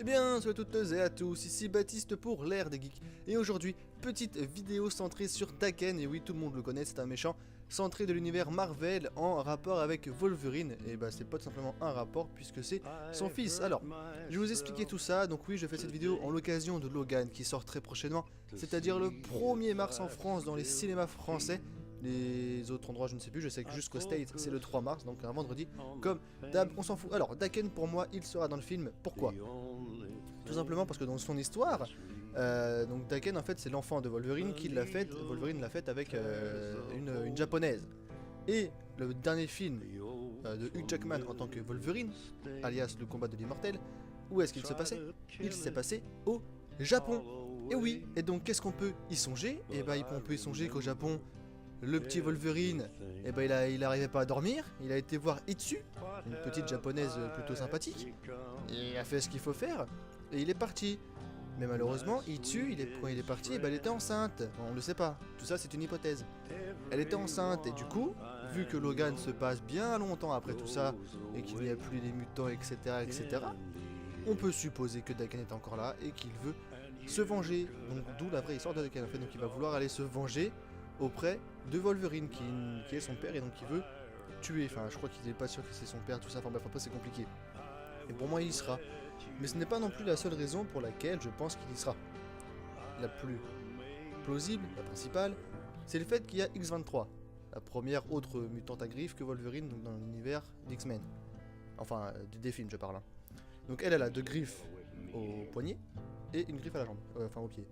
Eh bien, salut à toutes et à tous, ici Baptiste pour l'ère des geeks. Et aujourd'hui, petite vidéo centrée sur Daken, et oui, tout le monde le connaît, c'est un méchant centré de l'univers Marvel en rapport avec Wolverine. Et bah, c'est pas tout simplement un rapport, puisque c'est son fils. Alors, je vais vous expliquer tout ça. Donc oui, je fais cette vidéo en l'occasion de Logan, qui sort très prochainement, c'est-à-dire le 1er mars en France, dans les cinémas français. Les autres endroits, je ne sais plus, je sais que jusqu'au States, c'est le 3 mars, donc un vendredi. Comme d'hab, on s'en fout. Alors, Daken, pour moi, il sera dans le film. Pourquoi ? Tout simplement parce que dans son histoire, donc Daken, en fait, c'est l'enfant de Wolverine qui l'a faite. Wolverine l'a faite avec une japonaise. Et le dernier film de Hugh Jackman en tant que Wolverine, alias le combat de l'immortel, où est-ce qu'il se passait? Il s'est passé au Japon. Et oui, et donc qu'est-ce qu'on peut y songer? Et bah on peut y songer qu'au Japon, le petit Wolverine, et bah il arrivait pas à dormir, il a été voir Itsu, une petite japonaise plutôt sympathique, et il a fait ce qu'il faut faire, et il est parti. Mais malheureusement, Itsu, quand il est parti, elle était enceinte. On le sait pas, tout ça c'est une hypothèse. Elle était enceinte, et du coup, vu que Logan se passe bien longtemps après tout ça, et qu'il n'y a plus les mutants, etc., on peut supposer que Daken est encore là, et qu'il veut se venger. Donc d'où la vraie histoire de Daken, en fait. Donc il va vouloir aller se venger auprès de Wolverine, qui est son père, et donc il veut tuer. Enfin, je crois qu'il n'est pas sûr que c'est son père, tout ça. Enfin bref, après c'est compliqué. Et pour moi, il y sera. Mais ce n'est pas non plus la seule raison pour laquelle je pense qu'il y sera. La plus plausible, la principale, c'est le fait qu'il y a X-23, la première autre mutante à griffes que Wolverine, donc dans l'univers d'X-Men. Enfin, des films, je parle. Hein. Donc elle a 2 griffes au poignet et une griffe à la jambe, enfin au pied.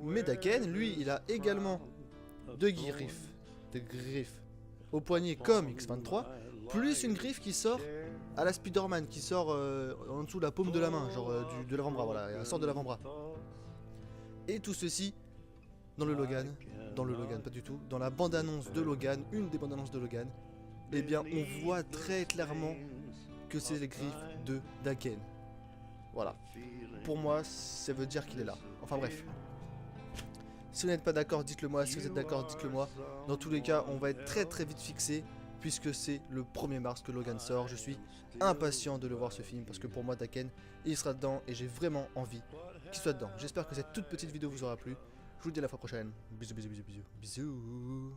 Mais Daken, lui, il a également 2 griffes au poignet comme X-23, plus une griffe qui sort à la Spider-Man, qui sort en dessous de la paume de la main, genre de l'avant-bras, voilà, elle sort de l'avant-bras. Et tout ceci dans le Logan, pas du tout, dans la bande-annonce de Logan, une des bandes-annonces de Logan, eh bien on voit très clairement que c'est les griffes de Daken. Voilà. Pour moi, ça veut dire qu'il est là. Enfin bref. Si vous n'êtes pas d'accord, dites-le moi. Si vous êtes d'accord, dites-le moi. Dans tous les cas, on va être très vite fixé, puisque c'est le 1er mars que Logan sort. Je suis impatient de le voir ce film, parce que pour moi, Daken, il sera dedans, et j'ai vraiment envie qu'il soit dedans. J'espère que cette toute petite vidéo vous aura plu. Je vous dis à la fois prochaine. Bisous.